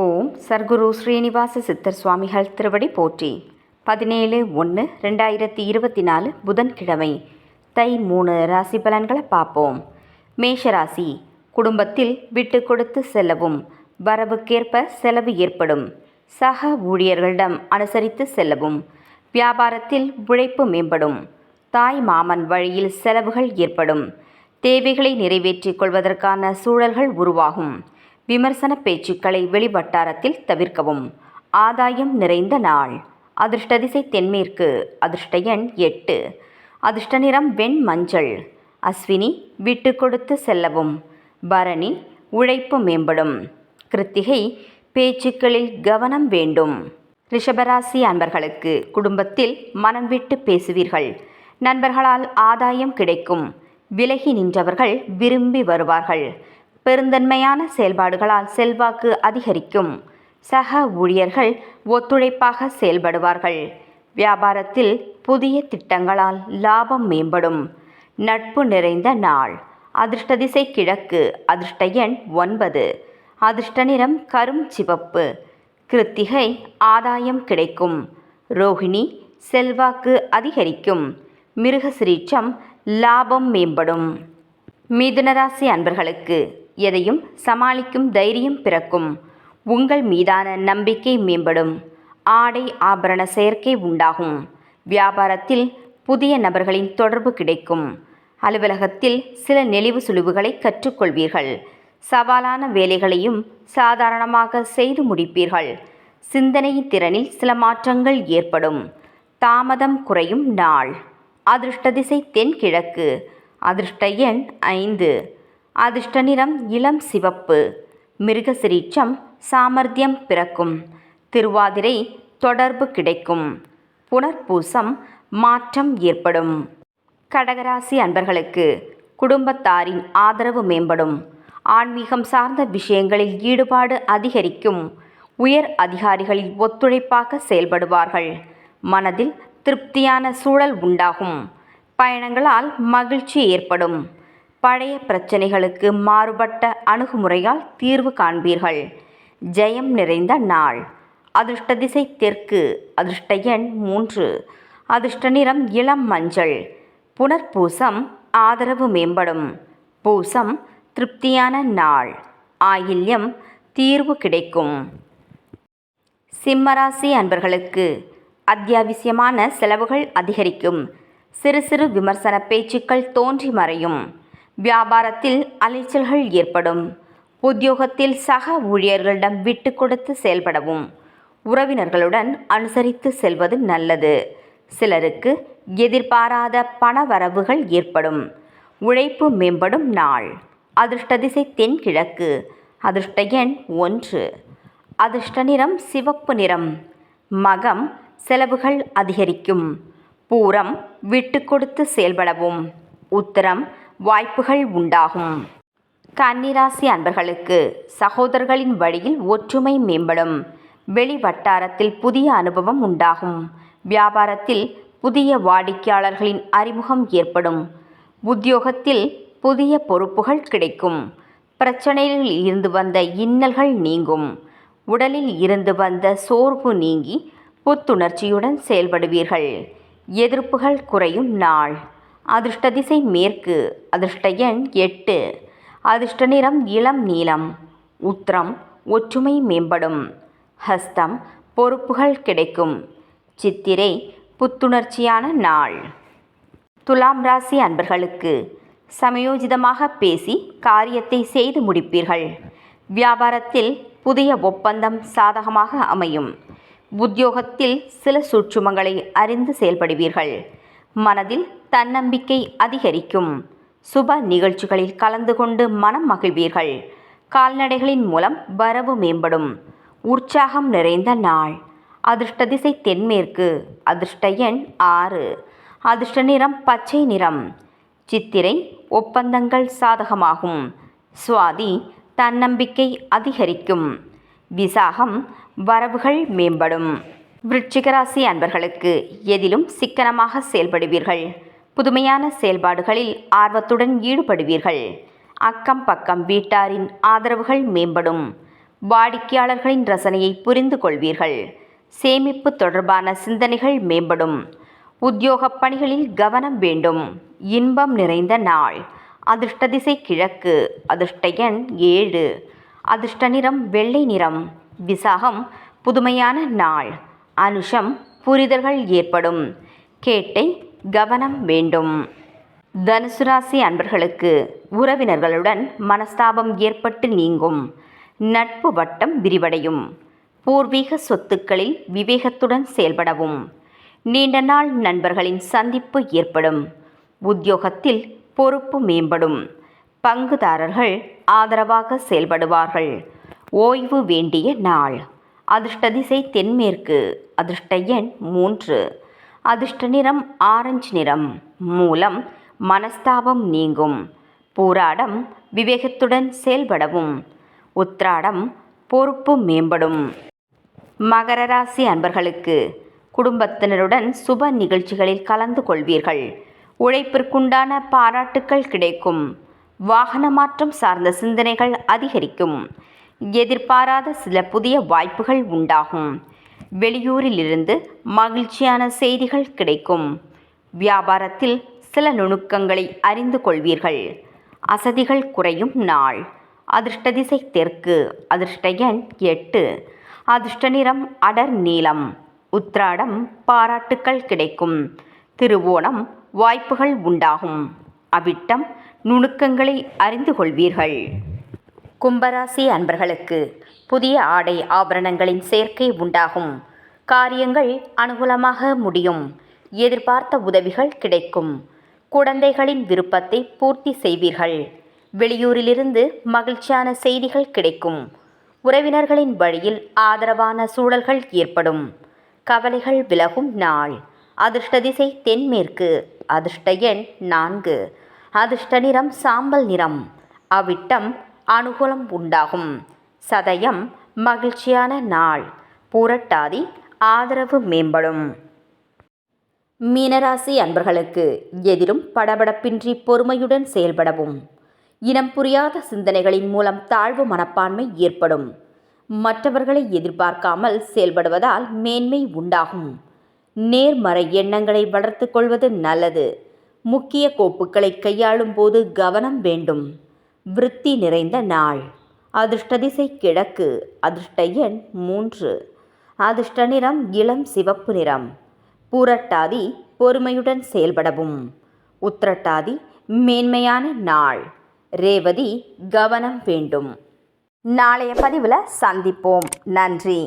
ஓம் சர்க்குரு ஸ்ரீனிவாச சித்தர் சுவாமிகள் திருவடி போற்றி. 17/1/2024 புதன்கிழமை. தை 3 ராசி பலன்களை பார்ப்போம். மேஷராசி. குடும்பத்தில் விட்டு கொடுத்து செல்லவும், வரவுக்கேற்ப செலவு ஏற்படும். சக ஊழியர்களிடம் அனுசரித்து செல்லவும். வியாபாரத்தில் உழைப்பு மேம்படும். தாய் மாமன் வழியில் செலவுகள் ஏற்படும். தேவைகளை நிறைவேற்றிக் கொள்வதற்கான சூழல்கள் உருவாகும். விமர்சன பேச்சுக்களை வெளிவட்டாரத்தில் தவிர்க்கவும். ஆதாயம் நிறைந்த நாள். அதிர்ஷ்ட திசை தென்மேற்கு. அதிர்ஷ்ட எண் 8. அதிர்ஷ்ட நிறம் வெண் மஞ்சள். அஸ்வினி விட்டு கொடுத்து செல்லவும். பரணி உழைப்பு மேம்படும். கிருத்திகை பேச்சுக்களில் கவனம் வேண்டும். ரிஷபராசி அன்பர்களுக்கு குடும்பத்தில் மனம் விட்டு பேசுவீர்கள். நண்பர்களால் ஆதாயம் கிடைக்கும். விலகி நின்றவர்கள் விரும்பி வருவார்கள். பெருந்தன்மையான செயல்பாடுகளால் செல்வாக்கு அதிகரிக்கும். சக ஊழியர்கள் ஒத்துழைப்பாக செயல்படுவார்கள். வியாபாரத்தில் புதிய திட்டங்களால் லாபம் மேம்படும். நட்பு நிறைந்த நாள். அதிர்ஷ்ட திசை கிழக்கு. அதிர்ஷ்ட எண் 9. அதிர்ஷ்ட நிறம் கரும் சிவப்பு. கிருத்திகை ஆதாயம் கிடைக்கும். ரோகிணி செல்வாக்கு அதிகரிக்கும். மிருகசிரீச்சம் லாபம் மேம்படும். மிதுனராசி அன்பர்களுக்கு எதையும் சமாளிக்கும் தைரியம் பிறக்கும். உங்கள் மீதான நம்பிக்கை மேம்படும். ஆடை ஆபரண சேர்க்கை உண்டாகும். வியாபாரத்தில் புதிய நபர்களின் தொடர்பு கிடைக்கும். அலுவலகத்தில் சில நெளிவு சுழிவுகளை கற்றுக்கொள்வீர்கள். சவாலான வேலைகளையும் சாதாரணமாக செய்து முடிப்பீர்கள். சிந்தனையின் திறனில் சில மாற்றங்கள் ஏற்படும். தாமதம் குறையும் நாள். அதிர்ஷ்ட திசை தென்கிழக்கு. அதிர்ஷ்ட எண் 5. அதிர்ஷ்ட நிறம் இளம் சிவப்பு. மிருகசிரீச்சம் சாமர்த்தியம் பிறக்கும். திருவாதிரை தொடர்பு கிடைக்கும். புனர்பூசம் மாற்றம் ஏற்படும். கடகராசி அன்பர்களுக்கு குடும்பத்தாரின் ஆதரவு மேம்படும். ஆன்மீகம் சார்ந்த விஷயங்களில் ஈடுபாடு அதிகரிக்கும். உயர் அதிகாரிகளில் ஒத்துழைப்பாக செயல்படுவார்கள். மனதில் திருப்தியான சூழல் உண்டாகும். பயணங்களால் மகிழ்ச்சி ஏற்படும். பழைய பிரச்சனைகளுக்கு மாறுபட்ட அணுகுமுறையால் தீர்வு காண்பீர்கள். ஜெயம் நிறைந்த நாள். அதிர்ஷ்ட திசை தெற்கு. அதிர்ஷ்ட எண் 3. அதிர்ஷ்ட நிறம் இளம் மஞ்சள். புனர்பூசம் ஆதரவு மேம்படும். பூசம் திருப்தியான நாள். ஆயில்யம் தீர்வு கிடைக்கும். சிம்மராசி அன்பர்களுக்கு அத்தியாவசியமான செலவுகள் அதிகரிக்கும். சிறு சிறு விமர்சன பேச்சுக்கள் தோன்றி மறையும். வியாபாரத்தில் அலைச்சல்கள் ஏற்படும். உத்தியோகத்தில் சக ஊழியர்களிடம் விட்டு கொடுத்து செயல்படவும். உறவினர்களுடன் அனுசரித்து செல்வது நல்லது. சிலருக்கு எதிர்பாராத பண வரவுகள் ஏற்படும். உழைப்பு மேம்படும் நாள். அதிர்ஷ்ட திசை தென்கிழக்கு. அதிர்ஷ்ட எண் 1. அதிர்ஷ்ட நிறம் சிவப்பு நிறம். மகம் செலவுகள் அதிகரிக்கும். பூரம் விட்டு கொடுத்து செயல்படவும். உத்தரம் வாய்ப்புகள் உண்டாகும். கன்னிராசி அன்பர்களுக்கு சகோதரர்களின் வழியில் ஒற்றுமை மேம்படும். வெளி வட்டாரத்தில் புதிய அனுபவம் உண்டாகும். வியாபாரத்தில் புதிய வாடிக்கையாளர்களின் அறிமுகம் ஏற்படும். உத்தியோகத்தில் புதிய பொறுப்புகள் கிடைக்கும். பிரச்சனைகளில் இருந்து வந்த இன்னல்கள் நீங்கும். உடலில் இருந்து வந்த சோர்வு நீங்கி புத்துணர்ச்சியுடன் செயல்படுவீர்கள். எதிர்ப்புகள் குறையும் நாள். அதிர்ஷ்ட திசை மேற்கு. அதிர்ஷ்ட எண் 8. அதிர்ஷ்ட நிறம் இளம் நீலம். உத்திரம் ஒற்றுமை மேம்படும். ஹஸ்தம் பொறுப்புகள் கிடைக்கும். சித்திரை புத்துணர்ச்சியான நாள். துலாம் ராசி அன்பர்களுக்கு சமயோஜிதமாக பேசி காரியத்தை செய்து முடிப்பீர்கள். வியாபாரத்தில் புதிய ஒப்பந்தம் சாதகமாக அமையும். உத்தியோகத்தில் சில சூட்சுமங்களை அறிந்து செயல்படுவீர்கள். மனதில் தன்னம்பிக்கை அதிகரிக்கும். சுப நிகழ்ச்சிகளில் கலந்து கொண்டு மனம் மகிழ்வீர்கள். கால்நடைகளின் மூலம் வரவு மேம்படும். உற்சாகம் நிறைந்த நாள். அதிர்ஷ்ட திசை தென்மேற்கு. அதிர்ஷ்ட எண் 6. அதிர்ஷ்ட நிறம் பச்சை நிறம். சித்திரை ஒப்பந்தங்கள் சாதகமாகும். சுவாதி தன்னம்பிக்கை அதிகரிக்கும். விசாகம் வரவுகள் மேம்படும். விருச்சிகராசி அன்பர்களுக்கு எதிலும் சிக்கனமாக செயல்படுவீர்கள். புதுமையான செயல்பாடுகளில் ஆர்வத்துடன் ஈடுபடுவீர்கள். அக்கம் பக்கம் வீட்டாரின் ஆதரவுகள் மேம்படும். வாடிக்கையாளர்களின் ரசனையை புரிந்து கொள்வீர்கள். சேமிப்பு தொடர்பான சிந்தனைகள் மேம்படும். உத்தியோகப் பணிகளில் கவனம் வேண்டும். இன்பம் நிறைந்த நாள். அதிர்ஷ்ட திசை கிழக்கு. அதிர்ஷ்ட எண் 7. அதிர்ஷ்ட நிறம் வெள்ளை நிறம். விசாகம் புதுமையான நாள். அனுஷம் புரிதல்கள் ஏற்படும். கேட்டை கவனம் வேண்டும். தனுசு ராசி அன்பர்களுக்கு உறவினர்களுடன் மனஸ்தாபம் ஏற்பட்டு நீங்கும். நட்பு வட்டம் விரிவடையும். பூர்வீக சொத்துக்களில் விவேகத்துடன் செயல்படவும். நீண்ட நாள் நண்பர்களின் சந்திப்பு ஏற்படும். உத்தியோகத்தில் பொறுப்பு மேம்படும். பங்குதாரர்கள் ஆதரவாக செயல்படுவார்கள். ஓய்வு வேண்டிய நாள். அதிர்ஷ்ட திசை தென்மேற்கு. அதிர்ஷ்ட எண் 3. அதிர்ஷ்ட நிறம் ஆரஞ்சு நிறம். மூலம் மனஸ்தாபம் நீங்கும். பூராடம் விவேகத்துடன் செயல்படவும். உத்திராடம் பொறுப்பு மேம்படும். மகர ராசி அன்பர்களுக்கு குடும்பத்தினருடன் சுப நிகழ்ச்சிகளில் கலந்து கொள்வீர்கள். உழைப்பிற்குண்டான பாராட்டுக்கள் கிடைக்கும். வாகன மாற்றம் சார்ந்த சிந்தனைகள் அதிகரிக்கும். எதிர்பாராத சில புதிய வாய்ப்புகள் உண்டாகும். வெளியூரிலிருந்து மகிழ்ச்சியான செய்திகள் கிடைக்கும். வியாபாரத்தில் சில நுணுக்கங்களை அறிந்து கொள்வீர்கள். அசதிகள் குறையும் நாள். அதிர்ஷ்ட திசை தெற்கு. அதிர்ஷ்ட எண் 8. அதிர்ஷ்ட நிறம் அடர் நீலம். உத்திராடம் பாராட்டுக்கள் கிடைக்கும். திருவோணம் வாய்ப்புகள் உண்டாகும். அவிட்டம் நுணுக்கங்களை அறிந்து கொள்வீர்கள். கும்பராசி அன்பர்களுக்கு புதிய ஆடை ஆபரணங்களின் சேர்க்கை உண்டாகும். காரியங்கள் அனுகூலமாக முடியும். எதிர்பார்த்த உதவிகள் கிடைக்கும். குழந்தைகளின் விருப்பத்தை பூர்த்தி செய்வீர்கள். வெளியூரிலிருந்து மகிழ்ச்சியான செய்திகள் கிடைக்கும். உறவினர்களின் வழியில் ஆதரவான சூழல்கள் ஏற்படும். கவலைகள் விலகும் நாள். அதிர்ஷ்ட திசை தென்மேற்கு. அதிர்ஷ்ட எண் 4. அதிர்ஷ்ட நிறம் சாம்பல் நிறம். அவிட்டம் அனுகூலம் உண்டாகும். சதயம் மகிழ்ச்சியான நாள். பூரட்டாதி ஆதரவு மேம்படும். மீனராசி அன்பர்களுக்கு எதிலும் படபடப்பின்றி பொறுமையுடன் செயல்படவும். இனம் புரியாத சிந்தனைகளின் மூலம் தாழ்வு மனப்பான்மை ஏற்படும். மற்றவர்களை எதிர்பார்க்காமல் செயல்படுவதால் மேன்மை உண்டாகும். நேர்மறை எண்ணங்களை வளர்த்து கொள்வது நல்லது. முக்கிய கோப்புகளை கையாளும் போது கவனம் வேண்டும். விருத்தி நிறைந்த நாள். அதிர்ஷ்ட திசை கிழக்கு. அதிர்ஷ்ட எண் 3. அதிர்ஷ்ட நிறம் இளம் சிவப்பு நிறம். பூரட்டாதி பொறுமையுடன் செயல்படவும். உத்திரட்டாதி மேன்மையான நாள். ரேவதி கவனம் வேண்டும். நாளைய பதிவில் சந்திப்போம். நன்றி.